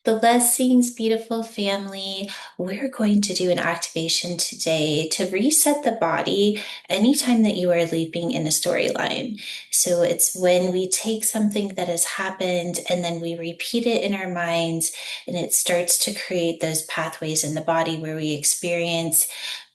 Blessings, beautiful family. We're going to do an activation today to reset the body anytime that you are looping in a storyline. So it's when we take something that has happened and then we repeat it in our minds, and it starts to create those pathways in the body where we experience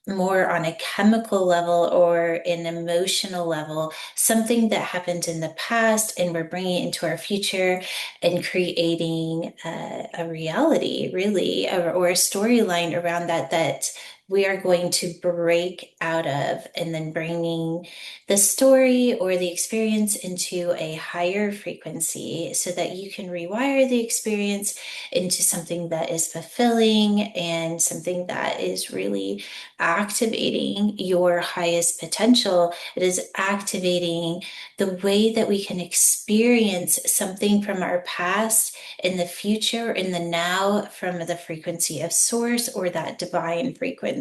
more on a chemical level or an emotional level, something that happened in the past, and we're bringing it into our future and creating a reality, really, or a storyline around that we are going to break out of, and then bringing the story or the experience into a higher frequency so that you can rewire the experience into something that is fulfilling and something that is really activating your highest potential. It is activating the way that we can experience something from our past in the future, in the now, from the frequency of source or that divine frequency.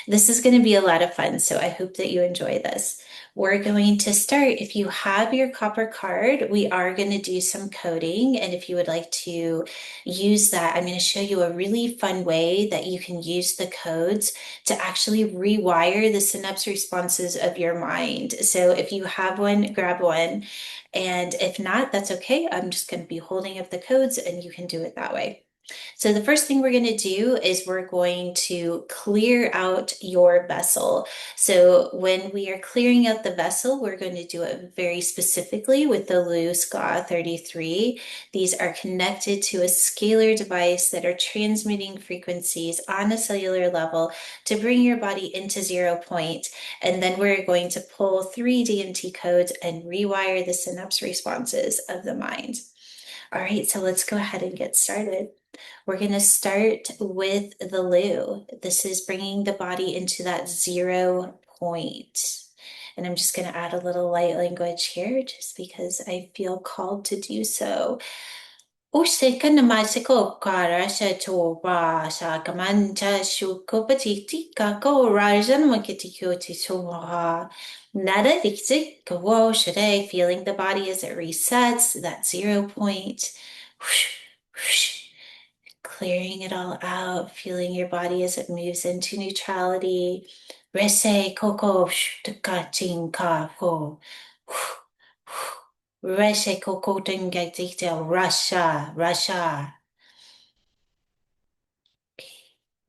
This is going to be a lot of fun, so I hope that you enjoy this. We're going to start. If you have your copper card, we are going to do some coding. And if you would like to use that, I'm going to show you a really fun way that you can use the codes to actually rewire the synapse responses of your mind. So if you have one, grab one. And if not, that's okay. I'm just going to be holding up the codes and you can do it that way. So the first thing we're going to do is we're going to clear out your vessel. So when we are clearing out the vessel, we're going to do it very specifically with the Lu SCA-33. These are connected to a scalar device that are transmitting frequencies on a cellular level to bring your body into 0 point. And then we're going to pull 3 DMT codes and rewire the synapse responses of the mind. All right, so let's go ahead and get started. We're going to start with the Lu. This is bringing the body into that 0 point. And I'm just going to add a little light language here just because I feel called to do so. Ushika namasiko kara sha toba sha kamanta shukopati kako rajan makitiko soha. Nada dixit kawo shade, feeling the body as it resets that 0 point. Whoosh, whoosh. Clearing it all out, feeling your body as it moves into neutrality. Rese koko shtukatin ka ko. Rese koko tingatita rasha, rasha.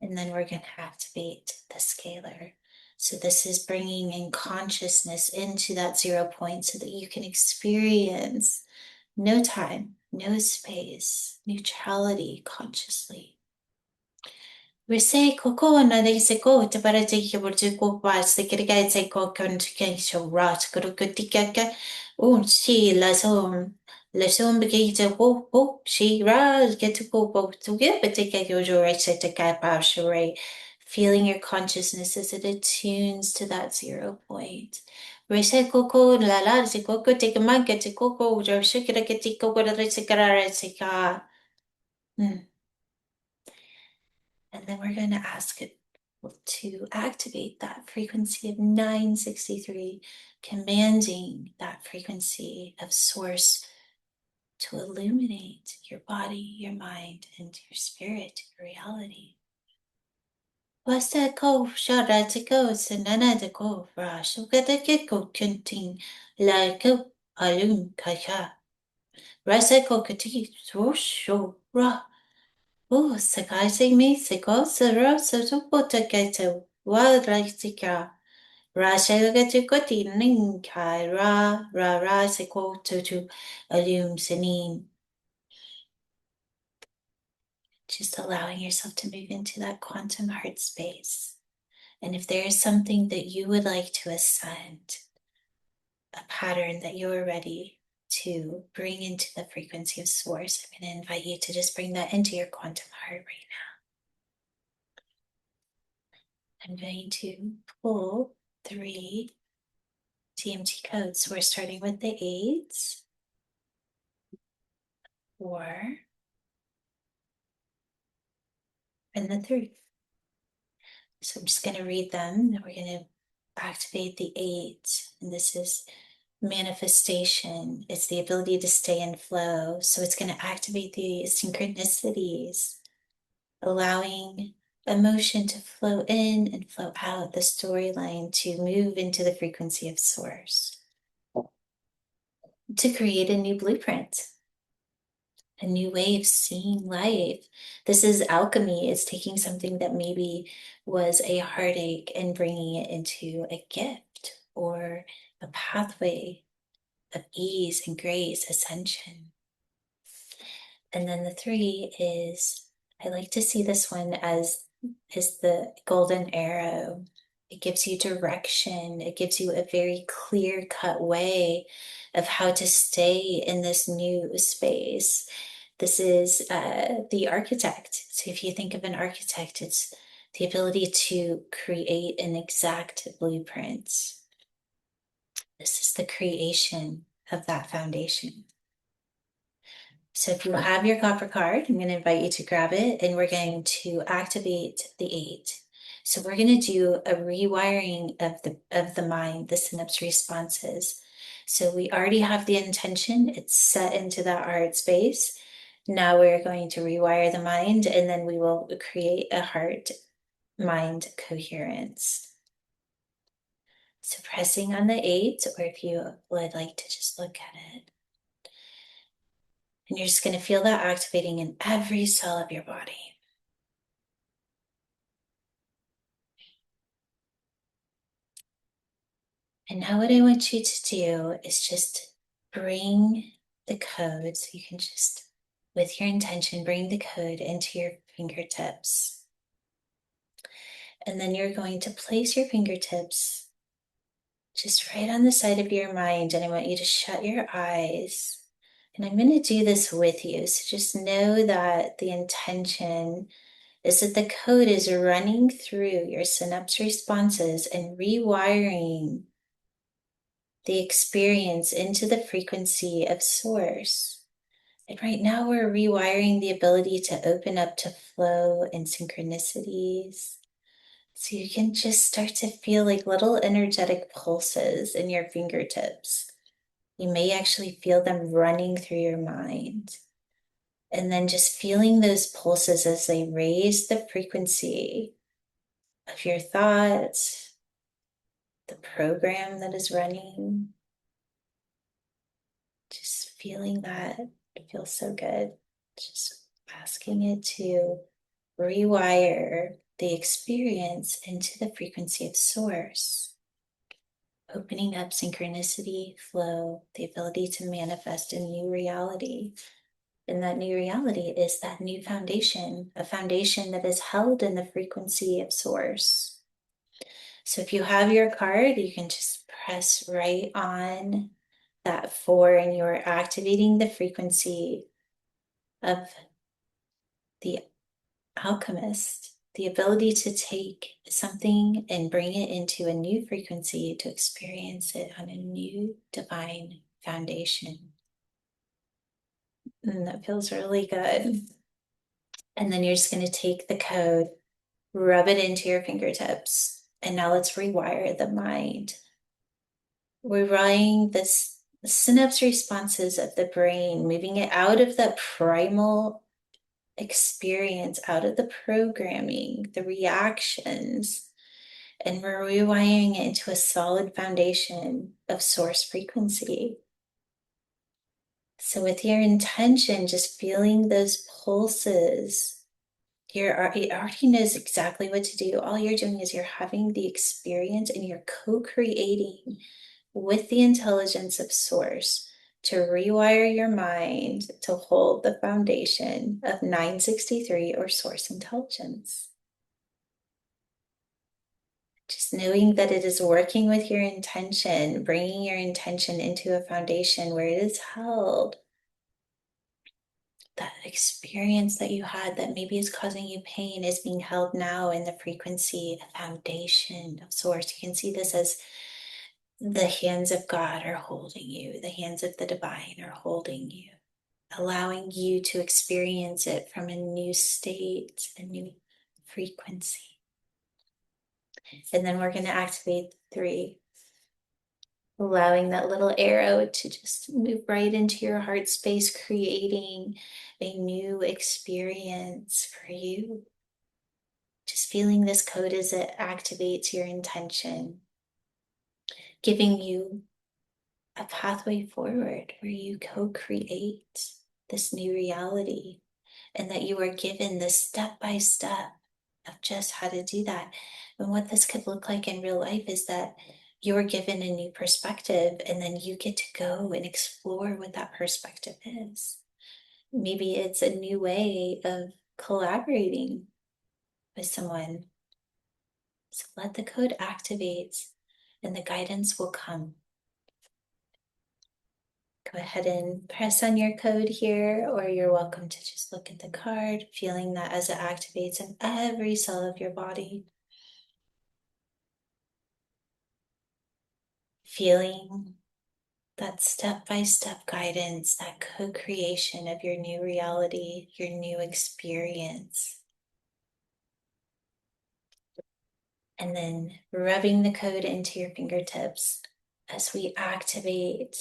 And then we're going to activate the scalar. So this is bringing in consciousness into that 0 point so that you can experience no time, no space, neutrality consciously. Rese koko na de se ko te para te ki por te ko pa se ke ga se ko kon te ke so rat ko ko ti ka o si la som be ke te ko si ra get to ko po to get but te ke yo jo right se te ka pa sure, feeling your consciousness as it attunes to that 0 point. Rese koko la la se koko te ka man ke te koko jo se ke te koko ra se ka ra se ka. And then we're going to ask it to activate that frequency of 963, commanding that frequency of source to illuminate your body, your mind, and your spirit, your reality. Wasako sharatiko sananadako rashukatako kunting like alum kaya. Rasako kati swosho ra. Oh, sakaise me seko sara sotopota kete wadraitika. Rashagatu koti ninkai ra seko tutu alum sinin. Just allowing yourself to move into that quantum heart space. And if there is something that you would like to ascend, a pattern that you are ready to bring into the frequency of source, I'm going to invite you to just bring that into your quantum heart right now. I'm going to pull 3 DMT codes. So we're starting with the 8, 4, and the 3. So I'm just going to read them, and we're going to activate the 8. And this is manifestation. It's the ability to stay in flow. So it's going to activate the synchronicities, allowing emotion to flow in and flow out, the storyline to move into the frequency of source, to create a new blueprint, a new way of seeing life. This is alchemy. It's taking something that maybe was a heartache and bringing it into a gift or a pathway of ease and grace, ascension. And then the three is, I like to see this one as is the golden arrow. It gives you direction. It gives you a very clear cut way of how to stay in this new space. This is the architect. So if you think of an architect, it's the ability to create an exact blueprint. This is the creation of that foundation. So if you have your copper card, I'm going to invite you to grab it and we're going to activate the 8. So we're going to do a rewiring of the mind, the synapse responses. So we already have the intention, it's set into that heart space. Now we're going to rewire the mind and then we will create a heart mind coherence. So pressing on the 8, or if you would like to just look at it. And you're just going to feel that activating in every cell of your body. And now what I want you to do is just bring the code. So you can just, with your intention, bring the code into your fingertips. And then you're going to place your fingertips just right on the side of your mind. And I want you to shut your eyes. And I'm going to do this with you. So just know that the intention is that the code is running through your synapse responses and rewiring the experience into the frequency of source. And right now we're rewiring the ability to open up to flow and synchronicities. So you can just start to feel like little energetic pulses in your fingertips. You may actually feel them running through your mind. And then just feeling those pulses as they raise the frequency of your thoughts, the program that is running. Just feeling that, it feels so good. Just asking it to rewire the experience into the frequency of source, opening up synchronicity, flow, the ability to manifest a new reality. And that new reality is that new foundation, a foundation that is held in the frequency of source. So if you have your card, you can just press right on that 4 and you're activating the frequency of the alchemist, the ability to take something and bring it into a new frequency to experience it on a new divine foundation. And that feels really good. And then you're just going to take the code, rub it into your fingertips, and now let's rewire the mind. We're rewiring this synapse responses of the brain, moving it out of that primal experience, out of the programming, the reactions, and we're rewiring it into a solid foundation of source frequency. So with your intention, just feeling those pulses, it already knows exactly what to do. All you're doing is you're having the experience and you're co-creating with the intelligence of source to rewire your mind to hold the foundation of 963 or source intelligence. Just knowing that it is working with your intention, bringing your intention into a foundation where it is held. That experience that you had that maybe is causing you pain is being held now in the frequency, a foundation of source. You can see this as the hands of God are holding you, the hands of the divine are holding you, allowing you to experience it from a new state, a new frequency. And then we're going to activate 3. allowing that little arrow to just move right into your heart space, creating a new experience for you. Just feeling this code as it activates your intention, giving you a pathway forward where you co-create this new reality, and that you are given this step by step of just how to do that. And what this could look like in real life is that you're given a new perspective, and then you get to go and explore what that perspective is. Maybe it's a new way of collaborating with someone. So let the code activate and the guidance will come. Go ahead and press on your code here, or you're welcome to just look at the card, feeling that as it activates in every cell of your body. Feeling that step-by-step guidance, that co-creation of your new reality, your new experience. And then rubbing the code into your fingertips as we activate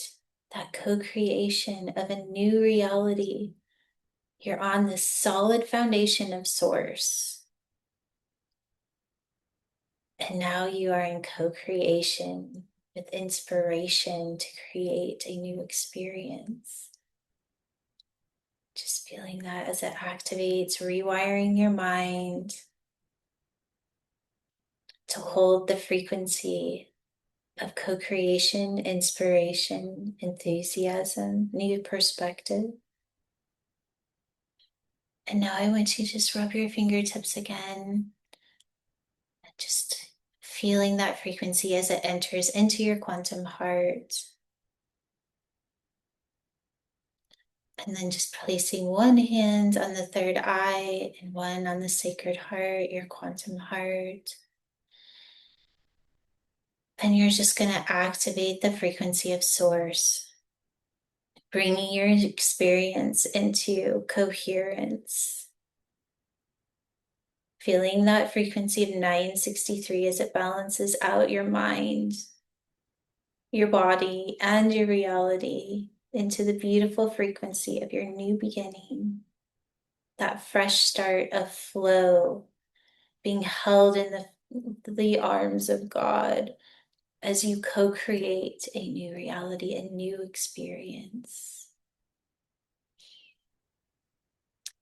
that co-creation of a new reality. You're on this solid foundation of source. And now you are in co-creation with inspiration to create a new experience. Just feeling that as it activates, rewiring your mind to hold the frequency of co-creation, inspiration, enthusiasm, new perspective. And now I want you to just rub your fingertips again, just feeling that frequency as it enters into your quantum heart. And then just placing one hand on the third eye and one on the sacred heart, your quantum heart. And you're just going to activate the frequency of source, bringing your experience into coherence. Feeling that frequency of 963 as it balances out your mind, your body, and your reality into the beautiful frequency of your new beginning. That fresh start of flow, being held in the arms of God as you co-create a new reality, a new experience.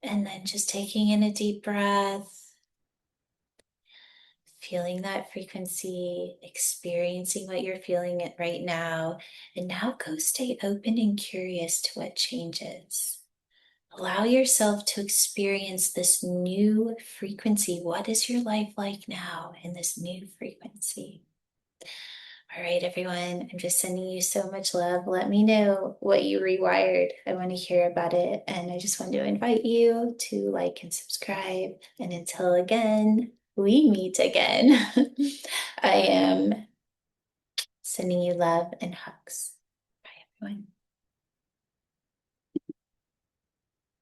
And then just taking in a deep breath, feeling that frequency, experiencing what you're feeling it right now, and now go stay open and curious to what changes. Allow yourself to experience this new frequency. What is your life like now in this new frequency? All right, everyone, I'm just sending you so much love. Let me know what you rewired. I want to hear about it. And I just want to invite you to like and subscribe. And until again, we meet again, I am sending you love and hugs. Bye, everyone.